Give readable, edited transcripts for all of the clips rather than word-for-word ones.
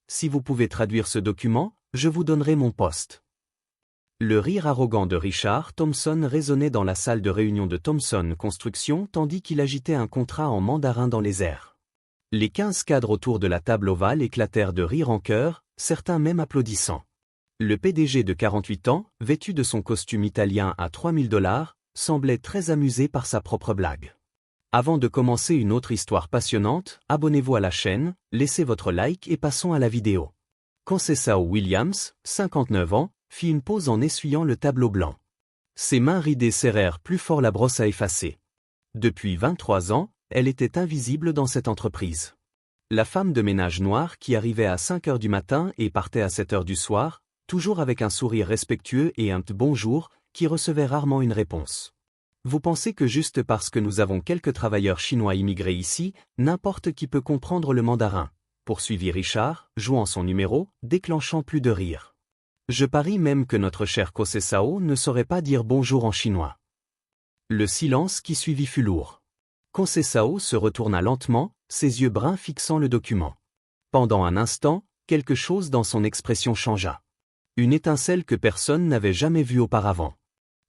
si vous pouvez traduire ce document, je vous donnerai mon poste. Le rire arrogant de Richard Thompson résonnait dans la salle de réunion de Thompson Construction tandis qu'il agitait un contrat en mandarin dans les airs. Les 15 cadres autour de la table ovale éclatèrent de rire en chœur, certains même applaudissant. Le PDG de 48 ans, vêtu de son costume italien à $3000, semblait très amusé par sa propre blague. Avant de commencer une autre histoire passionnante, abonnez-vous à la chaîne, laissez votre like et passons à la vidéo. Conceição Williams, 59 ans, fit une pause en essuyant le tableau blanc. Ses mains ridées serrèrent plus fort la brosse à effacer. Depuis 23 ans, elle était invisible dans cette entreprise. La femme de ménage noire qui arrivait à 5 heures du matin et partait à 7 heures du soir, toujours avec un sourire respectueux et un bonjour, qui recevait rarement une réponse. Vous pensez que juste parce que nous avons quelques travailleurs chinois immigrés ici, n'importe qui peut comprendre le mandarin, poursuivit Richard, jouant son numéro, déclenchant plus de rire. Je parie même que notre cher Conceição ne saurait pas dire bonjour en chinois. Le silence qui suivit fut lourd. Conceição se retourna lentement, ses yeux bruns fixant le document. Pendant un instant, quelque chose dans son expression changea. Une étincelle que personne n'avait jamais vue auparavant.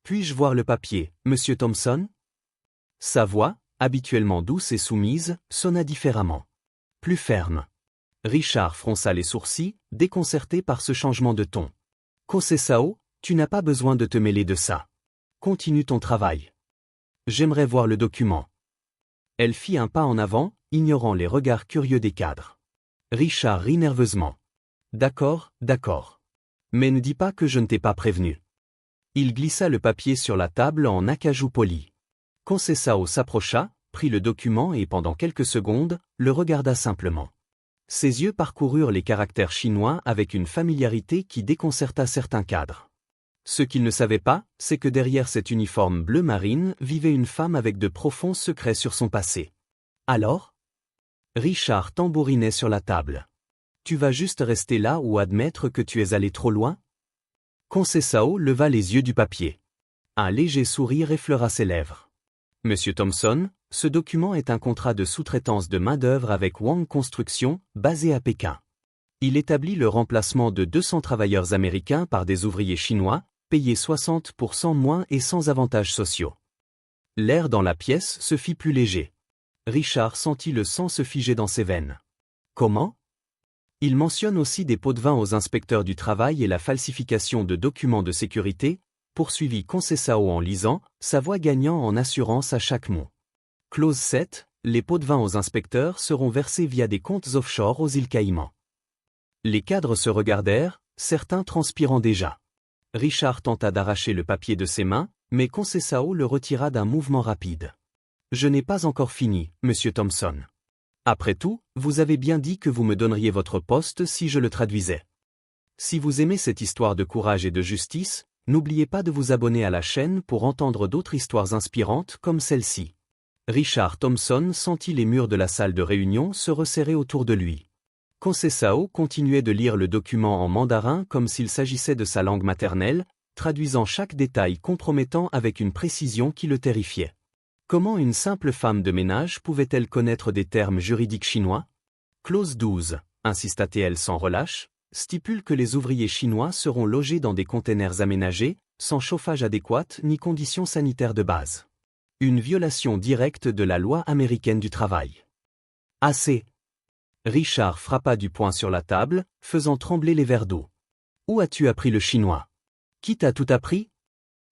Puis-je voir le papier, monsieur Thompson? Sa voix, habituellement douce et soumise, sonna différemment. Plus ferme. Richard fronça les sourcils, déconcerté par ce changement de ton. Conceição, tu n'as pas besoin de te mêler de ça. Continue ton travail. J'aimerais voir le document. Elle fit un pas en avant, ignorant les regards curieux des cadres. Richard rit nerveusement. D'accord, d'accord. Mais ne dis pas que je ne t'ai pas prévenu. Il glissa le papier sur la table en acajou poli. Conceição s'approcha, prit le document et pendant quelques secondes, le regarda simplement. Ses yeux parcoururent les caractères chinois avec une familiarité qui déconcerta certains cadres. Ce qu'ils ne savaient pas, c'est que derrière cet uniforme bleu marine vivait une femme avec de profonds secrets sur son passé. Alors? Richard tambourinait sur la table. Tu vas juste rester là ou admettre que tu es allé trop loin? Conceição leva les yeux du papier. Un léger sourire effleura ses lèvres. Monsieur Thompson, ce document est un contrat de sous-traitance de main-d'œuvre avec Wang Construction, basé à Pékin. Il établit le remplacement de 200 travailleurs américains par des ouvriers chinois, payés 60% moins et sans avantages sociaux. L'air dans la pièce se fit plus léger. Richard sentit le sang se figer dans ses veines. Comment? Il mentionne aussi des pots de vin aux inspecteurs du travail et la falsification de documents de sécurité, poursuivit Conceição en lisant, sa voix gagnant en assurance à chaque mot. Clause 7, les pots de vin aux inspecteurs seront versés via des comptes offshore aux îles Caïmans. Les cadres se regardèrent, certains transpirant déjà. Richard tenta d'arracher le papier de ses mains, mais Conceição le retira d'un mouvement rapide. Je n'ai pas encore fini, monsieur Thompson. Après tout, vous avez bien dit que vous me donneriez votre poste si je le traduisais. Si vous aimez cette histoire de courage et de justice, n'oubliez pas de vous abonner à la chaîne pour entendre d'autres histoires inspirantes comme celle-ci. Richard Thompson sentit les murs de la salle de réunion se resserrer autour de lui. Conceição continuait de lire le document en mandarin comme s'il s'agissait de sa langue maternelle, traduisant chaque détail compromettant avec une précision qui le terrifiait. Comment une simple femme de ménage pouvait-elle connaître des termes juridiques chinois? Clause 12, insista-t-elle sans relâche, stipule que les ouvriers chinois seront logés dans des containers aménagés, sans chauffage adéquat ni conditions sanitaires de base. Une violation directe de la loi américaine du travail. Assez. Richard frappa du poing sur la table, faisant trembler les verres d'eau. Où as-tu appris le chinois? Qui t'a tout appris?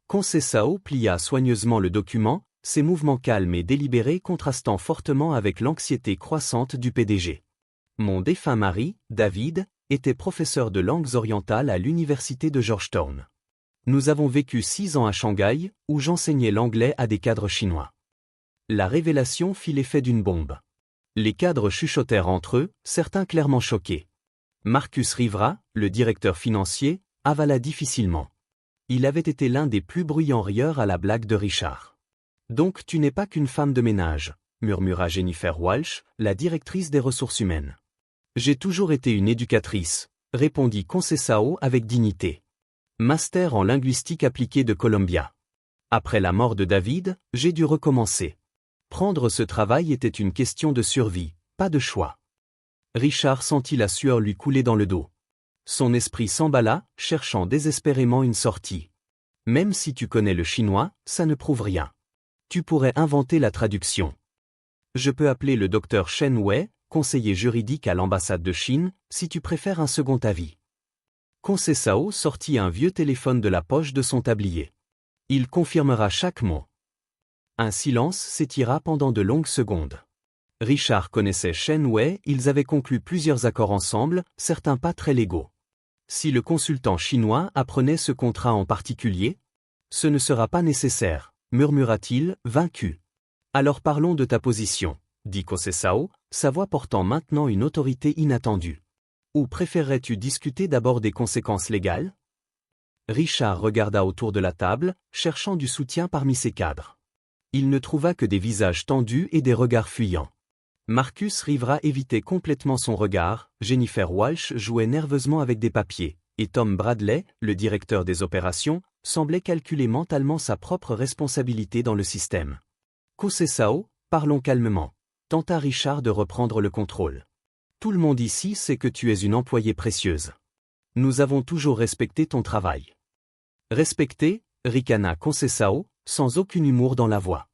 Conceição plia soigneusement le document, ses mouvements calmes et délibérés contrastant fortement avec l'anxiété croissante du PDG. Mon défunt mari, David, était professeur de langues orientales à l'université de Georgetown. Nous avons vécu 6 ans à Shanghai, où j'enseignais l'anglais à des cadres chinois. La révélation fit l'effet d'une bombe. Les cadres chuchotèrent entre eux, certains clairement choqués. Marcus Rivera, le directeur financier, avala difficilement. Il avait été l'un des plus bruyants rieurs à la blague de Richard. Donc tu n'es pas qu'une femme de ménage, murmura Jennifer Walsh, la directrice des ressources humaines. J'ai toujours été une éducatrice, répondit Conceição avec dignité. Master en linguistique appliquée de Columbia. Après la mort de David, j'ai dû recommencer. Prendre ce travail était une question de survie, pas de choix. Richard sentit la sueur lui couler dans le dos. Son esprit s'emballa, cherchant désespérément une sortie. Même si tu connais le chinois, ça ne prouve rien. Tu pourrais inventer la traduction. Je peux appeler le docteur Shen Wei, conseiller juridique à l'ambassade de Chine, si tu préfères un second avis. Conceição sortit un vieux téléphone de la poche de son tablier. Il confirmera chaque mot. Un silence s'étira pendant de longues secondes. Richard connaissait Shen Wei, ils avaient conclu plusieurs accords ensemble, certains pas très légaux. Si le consultant chinois apprenait ce contrat en particulier, ce ne sera pas nécessaire, murmura-t-il, vaincu. Alors parlons de ta position, dit Conceição, sa voix portant maintenant une autorité inattendue. Ou préférerais-tu discuter d'abord des conséquences légales? Richard regarda autour de la table, cherchant du soutien parmi ses cadres. Il ne trouva que des visages tendus et des regards fuyants. Marcus Rivera évitait complètement son regard, Jennifer Walsh jouait nerveusement avec des papiers, et Tom Bradley, le directeur des opérations, semblait calculer mentalement sa propre responsabilité dans le système. Conceição, parlons calmement, tenta Richard de reprendre le contrôle. Tout le monde ici sait que tu es une employée précieuse. Nous avons toujours respecté ton travail. Respecté, ricana Conceição, sans aucun humour dans la voix.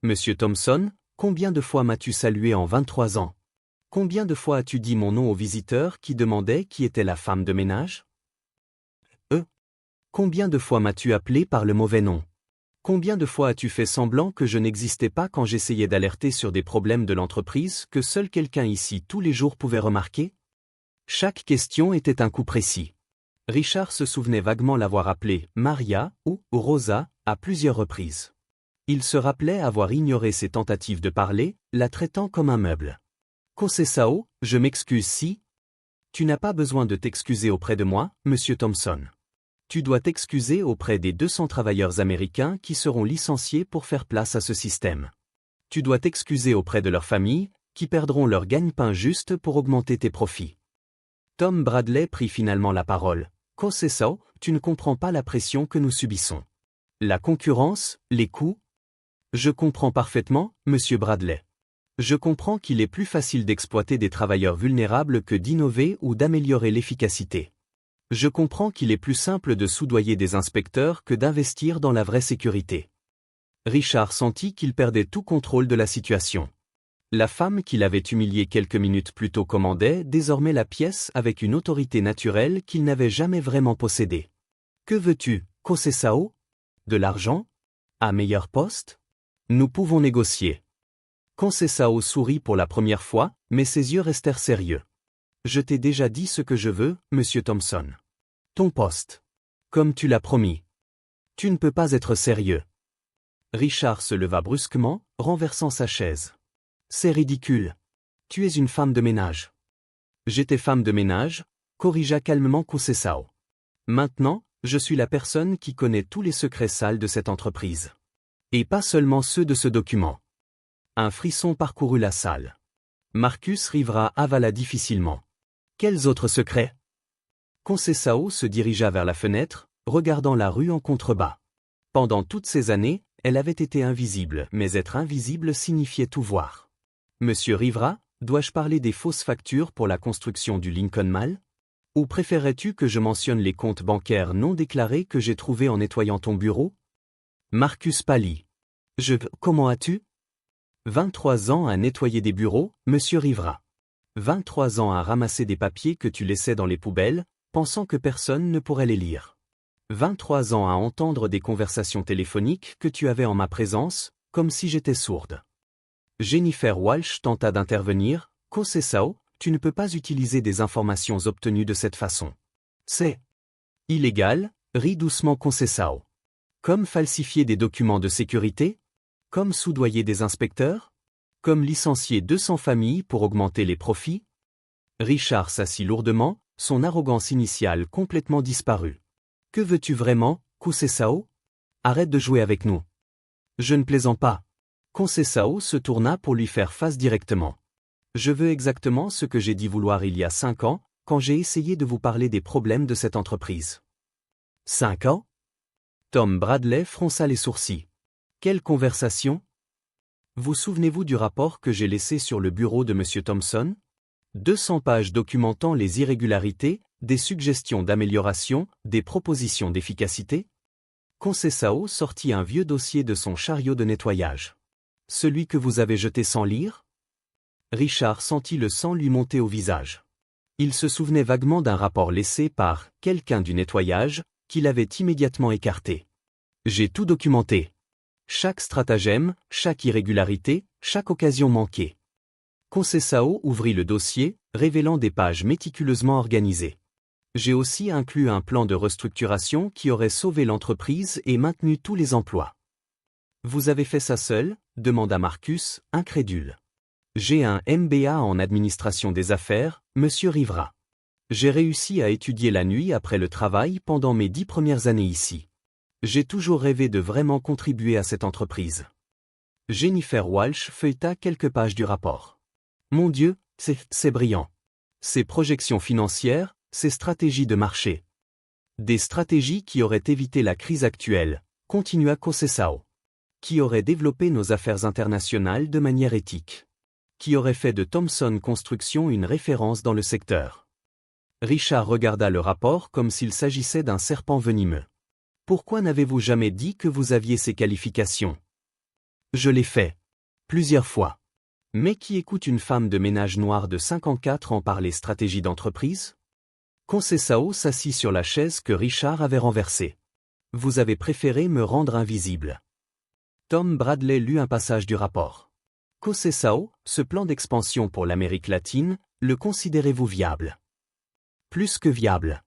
Monsieur Thompson, combien de fois m'as-tu salué en 23 ans? Combien de fois as-tu dit mon nom aux visiteurs qui demandaient qui était la femme de ménage? Combien de fois m'as-tu appelé par le mauvais nom? Combien de fois as-tu fait semblant que je n'existais pas quand j'essayais d'alerter sur des problèmes de l'entreprise que seul quelqu'un ici tous les jours pouvait remarquer? Chaque question était un coup précis. Richard se souvenait vaguement l'avoir appelée Maria ou Rosa à plusieurs reprises. Il se rappelait avoir ignoré ses tentatives de parler, la traitant comme un meuble. Conceição, je m'excuse si... Tu n'as pas besoin de t'excuser auprès de moi, monsieur Thompson. Tu dois t'excuser auprès des 200 travailleurs américains qui seront licenciés pour faire place à ce système. Tu dois t'excuser auprès de leurs familles, qui perdront leur gagne-pain juste pour augmenter tes profits. Tom Bradley prit finalement la parole. Conceição, tu ne comprends pas la pression que nous subissons. La concurrence, les coûts. Je comprends parfaitement, monsieur Bradley. Je comprends qu'il est plus facile d'exploiter des travailleurs vulnérables que d'innover ou d'améliorer l'efficacité. Je comprends qu'il est plus simple de soudoyer des inspecteurs que d'investir dans la vraie sécurité. Richard sentit qu'il perdait tout contrôle de la situation. La femme qu'il avait humiliée quelques minutes plus tôt commandait désormais la pièce avec une autorité naturelle qu'il n'avait jamais vraiment possédée. Que veux-tu, Conceição? De l'argent? À meilleur poste? Nous pouvons négocier. Conceição sourit pour la première fois, mais ses yeux restèrent sérieux. Je t'ai déjà dit ce que je veux, monsieur Thompson. Ton poste. Comme tu l'as promis. Tu ne peux pas être sérieux. Richard se leva brusquement, renversant sa chaise. C'est ridicule. Tu es une femme de ménage. J'étais femme de ménage, corrigea calmement Conceição. Maintenant, je suis la personne qui connaît tous les secrets sales de cette entreprise. Et pas seulement ceux de ce document. Un frisson parcourut la salle. Marcus Rivera avala difficilement. Quels autres secrets? Conceição se dirigea vers la fenêtre, regardant la rue en contrebas. Pendant toutes ces années, elle avait été invisible, mais être invisible signifiait tout voir. Monsieur Rivera, dois-je parler des fausses factures pour la construction du Lincoln Mall? Ou préférerais-tu que je mentionne les comptes bancaires non déclarés que j'ai trouvés en nettoyant ton bureau? Marcus pâlit. Comment as-tu? 23 ans à nettoyer des bureaux, monsieur Rivera. 23 ans à ramasser des papiers que tu laissais dans les poubelles, pensant que personne ne pourrait les lire. 23 ans à entendre des conversations téléphoniques que tu avais en ma présence, comme si j'étais sourde. Jennifer Walsh tenta d'intervenir. Conceição, tu ne peux pas utiliser des informations obtenues de cette façon. C'est illégal, rit doucement Conceição. Comme falsifier des documents de sécurité? Comme soudoyer des inspecteurs? Comme licencier 200 familles pour augmenter les profits? Richard s'assit lourdement, son arrogance initiale complètement disparue. Que veux-tu vraiment, Conceição? Arrête de jouer avec nous. Je ne plaisante pas. Conceição se tourna pour lui faire face directement. Je veux exactement ce que j'ai dit vouloir il y a 5 ans, quand j'ai essayé de vous parler des problèmes de cette entreprise. 5 ans? Tom Bradley fronça les sourcils. Quelle conversation? Vous souvenez-vous du rapport que j'ai laissé sur le bureau de monsieur Thompson? 200 pages documentant les irrégularités, des suggestions d'amélioration, des propositions d'efficacité. Conceição sortit un vieux dossier de son chariot de nettoyage. Celui que vous avez jeté sans lire? Richard sentit le sang lui monter au visage. Il se souvenait vaguement d'un rapport laissé par quelqu'un du nettoyage, qu'il avait immédiatement écarté. J'ai tout documenté. Chaque stratagème, chaque irrégularité, chaque occasion manquée. Conceição ouvrit le dossier, révélant des pages méticuleusement organisées. J'ai aussi inclus un plan de restructuration qui aurait sauvé l'entreprise et maintenu tous les emplois. Vous avez fait ça seul? Demanda Marcus, incrédule. J'ai un MBA en administration des affaires, monsieur Rivera. J'ai réussi à étudier la nuit après le travail pendant mes 10 premières années ici. J'ai toujours rêvé de vraiment contribuer à cette entreprise. Jennifer Walsh feuilleta quelques pages du rapport. Mon Dieu, c'est brillant. Ces projections financières, ces stratégies de marché. Des stratégies qui auraient évité la crise actuelle, continua Conceição. Qui auraient développé nos affaires internationales de manière éthique. Qui auraient fait de Thomson Construction une référence dans le secteur. Richard regarda le rapport comme s'il s'agissait d'un serpent venimeux. Pourquoi n'avez-vous jamais dit que vous aviez ces qualifications? Je l'ai fait. Plusieurs fois. Mais qui écoute une femme de ménage noire de 54 ans parler stratégie d'entreprise? Conceição s'assit sur la chaise que Richard avait renversée. Vous avez préféré me rendre invisible. Tom Bradley lut un passage du rapport. Conceição, ce plan d'expansion pour l'Amérique latine, le considérez-vous viable? Plus que viable.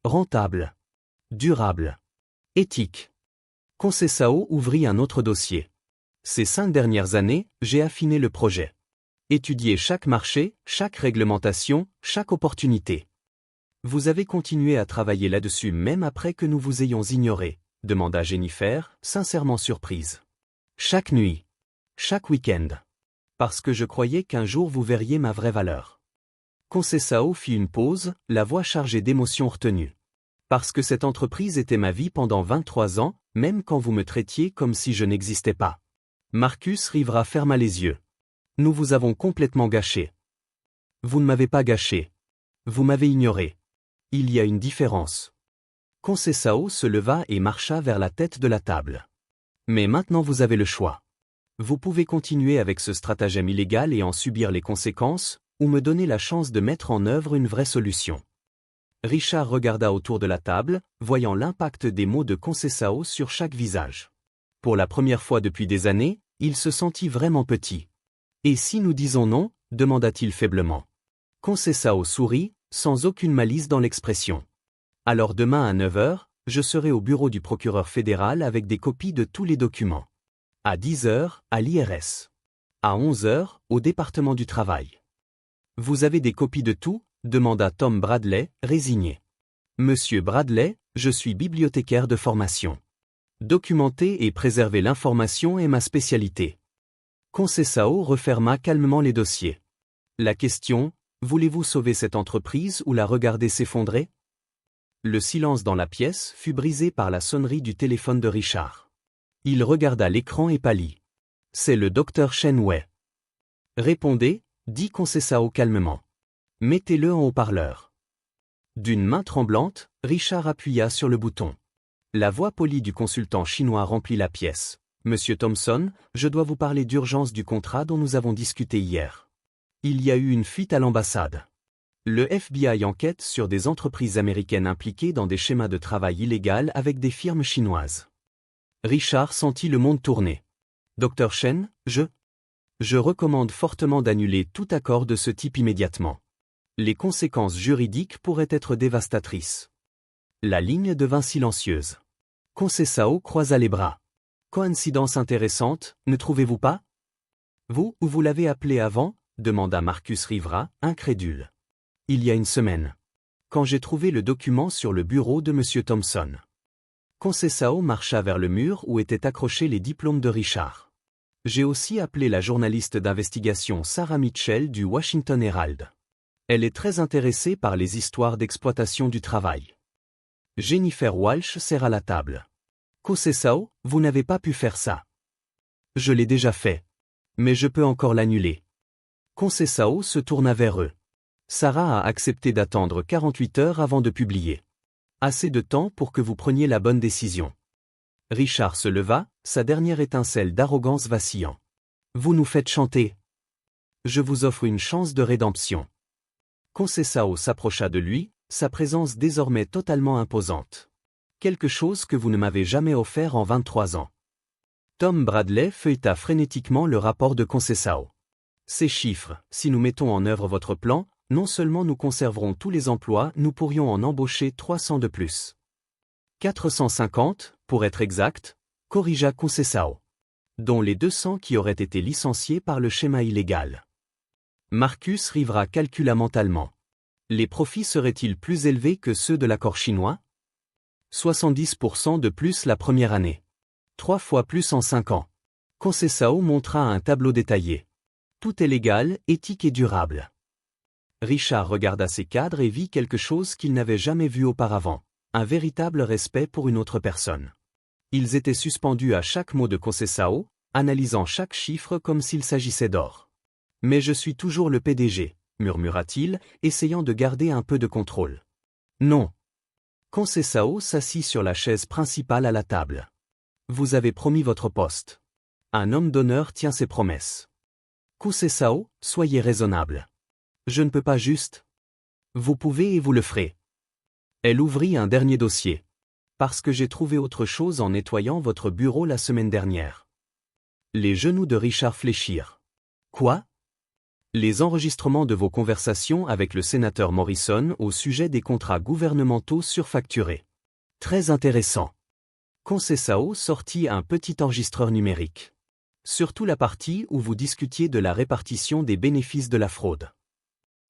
Rentable. Durable. Éthique. Conceição ouvrit un autre dossier. Ces 5 dernières années, j'ai affiné le projet. Étudié chaque marché, chaque réglementation, chaque opportunité. Vous avez continué à travailler là-dessus même après que nous vous ayons ignoré, demanda Jennifer, sincèrement surprise. Chaque nuit. Chaque week-end. Parce que je croyais qu'un jour vous verriez ma vraie valeur. Conceição fit une pause, la voix chargée d'émotions retenues. Parce que cette entreprise était ma vie pendant 23 ans, même quand vous me traitiez comme si je n'existais pas. Marcus Rivera ferma les yeux. Nous vous avons complètement gâché. Vous ne m'avez pas gâché. Vous m'avez ignoré. Il y a une différence. Conceição se leva et marcha vers la tête de la table. Mais maintenant vous avez le choix. Vous pouvez continuer avec ce stratagème illégal et en subir les conséquences, ou me donner la chance de mettre en œuvre une vraie solution. Richard regarda autour de la table, voyant l'impact des mots de Conceição sur chaque visage. Pour la première fois depuis des années, il se sentit vraiment petit. Et si nous disons non? Demanda-t-il faiblement. Conceição sourit, sans aucune malice dans l'expression. Alors demain à 9 h, je serai au bureau du procureur fédéral avec des copies de tous les documents. À 10 h, à l'IRS. À 11 h, au département du travail. Vous avez des copies de tout? Demanda Tom Bradley, résigné. Monsieur Bradley, je suis bibliothécaire de formation. Documenter et préserver l'information est ma spécialité. Conceição referma calmement les dossiers. La question, voulez-vous sauver cette entreprise ou la regarder s'effondrer? Le silence dans la pièce fut brisé par la sonnerie du téléphone de Richard. Il regarda l'écran et pâlit. C'est le docteur Shenway. Répondez, dit Conceição calmement. Mettez-le en haut-parleur. D'une main tremblante, Richard appuya sur le bouton. La voix polie du consultant chinois remplit la pièce. Monsieur Thomson, je dois vous parler d'urgence du contrat dont nous avons discuté hier. Il y a eu une fuite à l'ambassade. Le FBI enquête sur des entreprises américaines impliquées dans des schémas de travail illégal avec des firmes chinoises. Richard sentit le monde tourner. Dr. Shen, je recommande fortement d'annuler tout accord de ce type immédiatement. Les conséquences juridiques pourraient être dévastatrices. La ligne devint silencieuse. Conceição croisa les bras. Coïncidence intéressante, ne trouvez-vous pas? Vous l'avez appelé avant? Demanda Marcus Rivera, incrédule. Il y a une semaine. Quand j'ai trouvé le document sur le bureau de monsieur Thomson. Conceição marcha vers le mur où étaient accrochés les diplômes de Richard. J'ai aussi appelé la journaliste d'investigation Sarah Mitchell du Washington Herald. Elle est très intéressée par les histoires d'exploitation du travail. Jennifer Walsh serra la table. Conceição, vous n'avez pas pu faire ça. Je l'ai déjà fait. Mais je peux encore l'annuler. Conceição se tourna vers eux. Sarah a accepté d'attendre 48 heures avant de publier. Assez de temps pour que vous preniez la bonne décision. Richard se leva, sa dernière étincelle d'arrogance vacillant. Vous nous faites chanter. Je vous offre une chance de rédemption. Conceição s'approcha de lui, sa présence désormais totalement imposante. Quelque chose que vous ne m'avez jamais offert en 23 ans. Tom Bradley feuilleta frénétiquement le rapport de Conceição. Ces chiffres, si nous mettons en œuvre votre plan, non seulement nous conserverons tous les emplois, nous pourrions en embaucher 300 de plus. 450, pour être exact, corrigea Conceição. Dont les 200 qui auraient été licenciés par le schéma illégal. Marcus Rivera calcula mentalement. Les profits seraient-ils plus élevés que ceux de l'accord chinois? 70% de plus la première année. 3 fois plus en 5 ans. Conceição montra un tableau détaillé. Tout est légal, éthique et durable. Richard regarda ses cadres et vit quelque chose qu'il n'avait jamais vu auparavant, un véritable respect pour une autre personne. Ils étaient suspendus à chaque mot de Conceição, analysant chaque chiffre comme s'il s'agissait d'or. « Mais je suis toujours le PDG, » murmura-t-il, essayant de garder un peu de contrôle. « Non. » Conceição s'assit sur la chaise principale à la table. « Vous avez promis votre poste. Un homme d'honneur tient ses promesses. Conceição, soyez raisonnable. Je ne peux pas juste. Vous pouvez et vous le ferez. » Elle ouvrit un dernier dossier. « Parce que j'ai trouvé autre chose en nettoyant votre bureau la semaine dernière. » Les genoux de Richard fléchirent. « Quoi ? » Les enregistrements de vos conversations avec le sénateur Morrison au sujet des contrats gouvernementaux surfacturés. Très intéressant. Conceição sortit un petit enregistreur numérique. Surtout la partie où vous discutiez de la répartition des bénéfices de la fraude.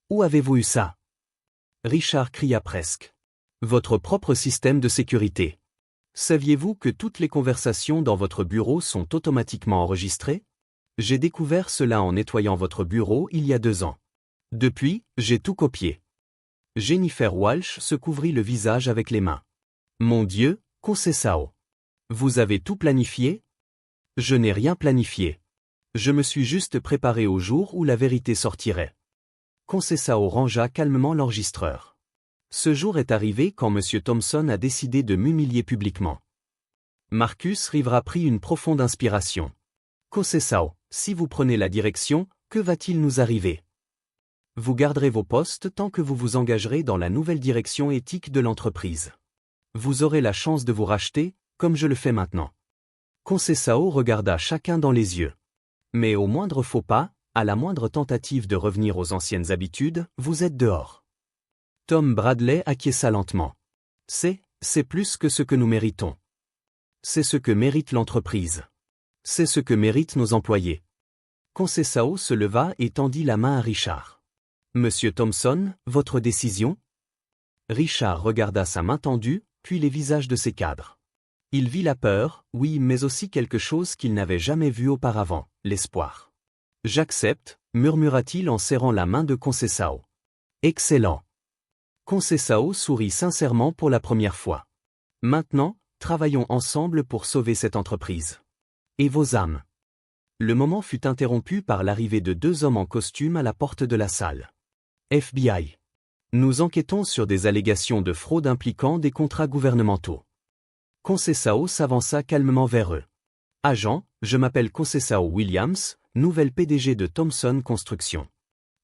Où avez-vous eu ça? Richard cria presque. Votre propre système de sécurité. Saviez-vous que toutes les conversations dans votre bureau sont automatiquement enregistrées? J'ai découvert cela en nettoyant votre bureau il y a 2 ans. Depuis, j'ai tout copié. Jennifer Walsh se couvrit le visage avec les mains. Mon Dieu, Conceição. Vous avez tout planifié? Je n'ai rien planifié. Je me suis juste préparé au jour où la vérité sortirait. Conceição rangea calmement l'enregistreur. Ce jour est arrivé quand M. Thompson a décidé de m'humilier publiquement. Marcus Rivera prit une profonde inspiration. Conceição, si vous prenez la direction, que va-t-il nous arriver? Vous garderez vos postes tant que vous vous engagerez dans la nouvelle direction éthique de l'entreprise. Vous aurez la chance de vous racheter, comme je le fais maintenant. Conceição regarda chacun dans les yeux. Mais au moindre faux pas, à la moindre tentative de revenir aux anciennes habitudes, vous êtes dehors. Tom Bradley acquiesça lentement. C'est plus que ce que nous méritons. C'est ce que mérite l'entreprise. C'est ce que méritent nos employés. Conceição se leva et tendit la main à Richard. Monsieur Thompson, votre décision? Richard regarda sa main tendue, puis les visages de ses cadres. Il vit la peur, oui, mais aussi quelque chose qu'il n'avait jamais vu auparavant, l'espoir. J'accepte, murmura-t-il en serrant la main de Conceição. Excellent. Conceição sourit sincèrement pour la première fois. Maintenant, travaillons ensemble pour sauver cette entreprise. Et vos âmes. Le moment fut interrompu par l'arrivée de 2 hommes en costume à la porte de la salle. FBI. Nous enquêtons sur des allégations de fraude impliquant des contrats gouvernementaux. Conceição s'avança calmement vers eux. Agent, je m'appelle Conceição Williams, nouvelle PDG de Thompson Construction.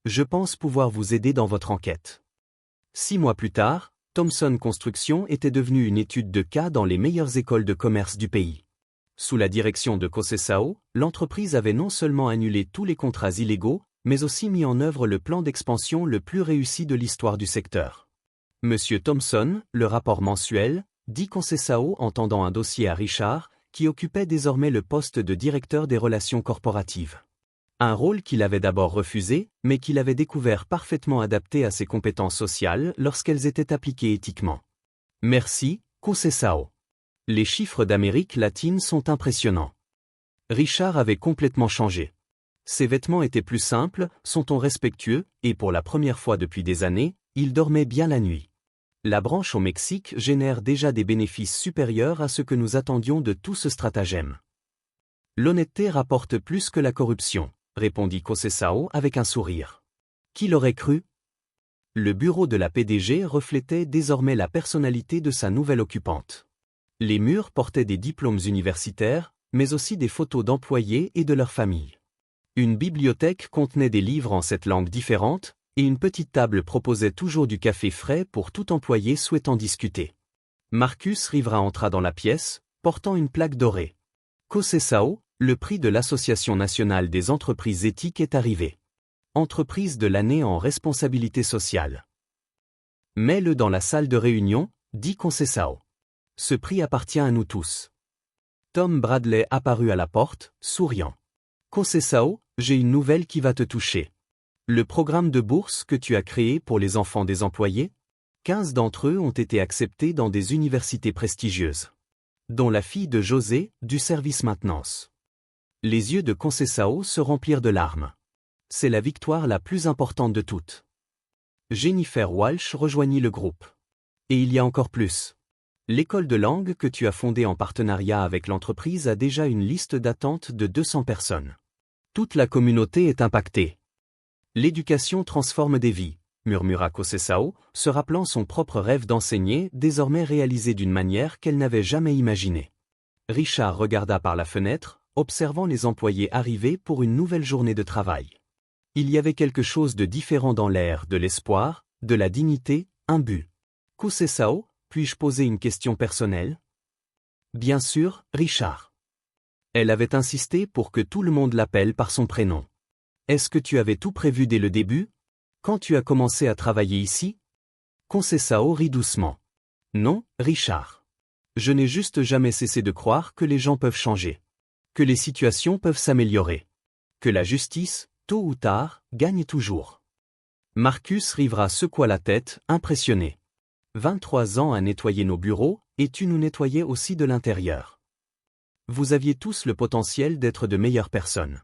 Je pense pouvoir vous aider dans votre enquête. 6 mois plus tard, Thompson Construction était devenue une étude de cas dans les meilleures écoles de commerce du pays. Sous la direction de Conceição, l'entreprise avait non seulement annulé tous les contrats illégaux, mais aussi mis en œuvre le plan d'expansion le plus réussi de l'histoire du secteur. Monsieur Thompson, le rapport mensuel, dit Conceição en tendant un dossier à Richard, qui occupait désormais le poste de directeur des relations corporatives. Un rôle qu'il avait d'abord refusé, mais qu'il avait découvert parfaitement adapté à ses compétences sociales lorsqu'elles étaient appliquées éthiquement. Merci, Conceição. Les chiffres d'Amérique latine sont impressionnants. Richard avait complètement changé. Ses vêtements étaient plus simples, son ton respectueux, et pour la première fois depuis des années, il dormait bien la nuit. La branche au Mexique génère déjà des bénéfices supérieurs à ce que nous attendions de tout ce stratagème. L'honnêteté rapporte plus que la corruption, répondit Conceição avec un sourire. Qui l'aurait cru? Le bureau de la PDG reflétait désormais la personnalité de sa nouvelle occupante. Les murs portaient des diplômes universitaires, mais aussi des photos d'employés et de leurs familles. Une bibliothèque contenait des livres en 7 langues différentes, et une petite table proposait toujours du café frais pour tout employé souhaitant discuter. Marcus Rivera entra dans la pièce, portant une plaque dorée. COSESAO, le prix de l'Association nationale des entreprises éthiques est arrivé. Entreprise de l'année en responsabilité sociale. Mets-le dans la salle de réunion, dit COSESAO. Ce prix appartient à nous tous. Tom Bradley apparut à la porte, souriant. COSESAO, j'ai une nouvelle qui va te toucher. Le programme de bourse que tu as créé pour les enfants des employés, 15 d'entre eux ont été acceptés dans des universités prestigieuses, dont la fille de José, du service maintenance. Les yeux de COSESAO se remplirent de larmes. C'est la victoire la plus importante de toutes. Jennifer Walsh rejoignit le groupe. Et il y a encore plus. L'école de langue que tu as fondée en partenariat avec l'entreprise a déjà une liste d'attente de 200 personnes. Toute la communauté est impactée. L'éducation transforme des vies, murmura COSESAO, se rappelant son propre rêve d'enseigner, désormais réalisé d'une manière qu'elle n'avait jamais imaginée. Richard regarda par la fenêtre, observant les employés arriver pour une nouvelle journée de travail. Il y avait quelque chose de différent dans l'air, de l'espoir, de la dignité, un but. COSESAO, puis-je poser une question personnelle? Bien sûr, Richard. Elle avait insisté pour que tout le monde l'appelle par son prénom. Est-ce que tu avais tout prévu dès le début? Quand tu as commencé à travailler ici? COSESAO rit doucement. Non, Richard. Je n'ai juste jamais cessé de croire que les gens peuvent changer. Que les situations peuvent s'améliorer. Que la justice, tôt ou tard, gagne toujours. Marcus Rivera secoua la tête, impressionné. 23 ans à nettoyer nos bureaux, et tu nous nettoyais aussi de l'intérieur. Vous aviez tous le potentiel d'être de meilleures personnes.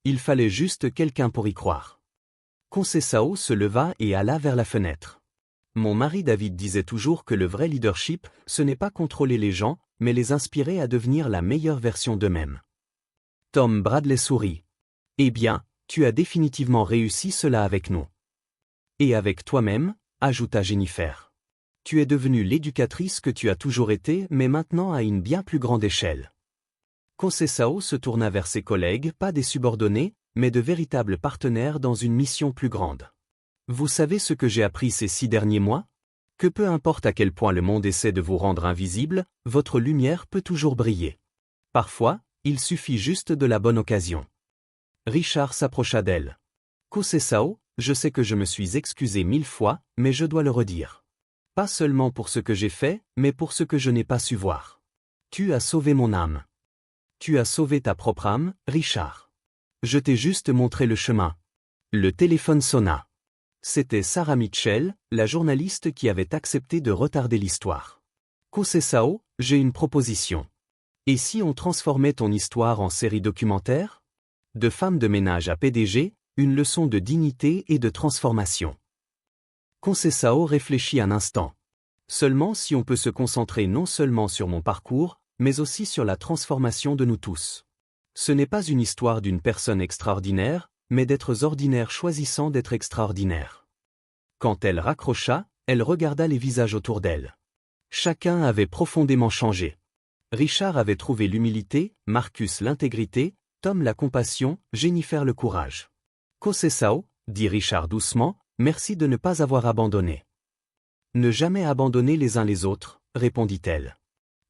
Il fallait juste quelqu'un pour y croire. COSESAO se leva et alla vers la fenêtre. Mon mari David disait toujours que le vrai leadership, ce n'est pas contrôler les gens, mais les inspirer à devenir la meilleure version d'eux-mêmes. Tom Bradley sourit. Eh bien, tu as définitivement réussi cela avec nous. Et avec toi-même, ajouta Jennifer. Tu es devenue l'éducatrice que tu as toujours été, mais maintenant à une bien plus grande échelle. COSESAO se tourna vers ses collègues, pas des subordonnés, mais de véritables partenaires dans une mission plus grande. Vous savez ce que j'ai appris ces 6 derniers mois? Que peu importe à quel point le monde essaie de vous rendre invisible, votre lumière peut toujours briller. Parfois, il suffit juste de la bonne occasion. Richard s'approcha d'elle. COSESAO, je sais que je me suis excusé 1000 fois, mais je dois le redire. Pas seulement pour ce que j'ai fait, mais pour ce que je n'ai pas su voir. Tu as sauvé mon âme. Tu as sauvé ta propre âme, Richard. Je t'ai juste montré le chemin. Le téléphone sonna. C'était Sarah Mitchell, la journaliste qui avait accepté de retarder l'histoire. COSESAO, j'ai une proposition. Et si on transformait ton histoire en série documentaire? De femme de ménage à PDG, une leçon de dignité et de transformation. COSESAO réfléchit un instant. Seulement si on peut se concentrer non seulement sur mon parcours, mais aussi sur la transformation de nous tous. Ce n'est pas une histoire d'une personne extraordinaire, mais d'êtres ordinaires choisissant d'être extraordinaires. Quand elle raccrocha, elle regarda les visages autour d'elle. Chacun avait profondément changé. Richard avait trouvé l'humilité, Marcus l'intégrité, Tom la compassion, Jennifer le courage. COSESAO, dit Richard doucement, merci de ne pas avoir abandonné. Ne jamais abandonner les uns les autres, répondit-elle.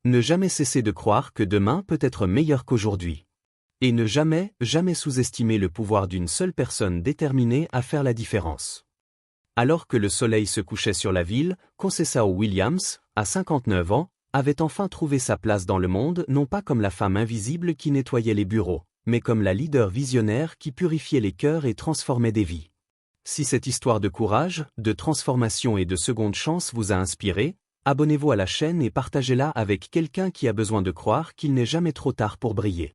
Ne jamais cesser de croire que demain peut être meilleur qu'aujourd'hui. Et ne jamais, jamais sous-estimer le pouvoir d'une seule personne déterminée à faire la différence. Alors que le soleil se couchait sur la ville, COSESAO Williams, à 59 ans, avait enfin trouvé sa place dans le monde non pas comme la femme invisible qui nettoyait les bureaux, mais comme la leader visionnaire qui purifiait les cœurs et transformait des vies. Si cette histoire de courage, de transformation et de seconde chance vous a inspiré, abonnez-vous à la chaîne et partagez-la avec quelqu'un qui a besoin de croire qu'il n'est jamais trop tard pour briller.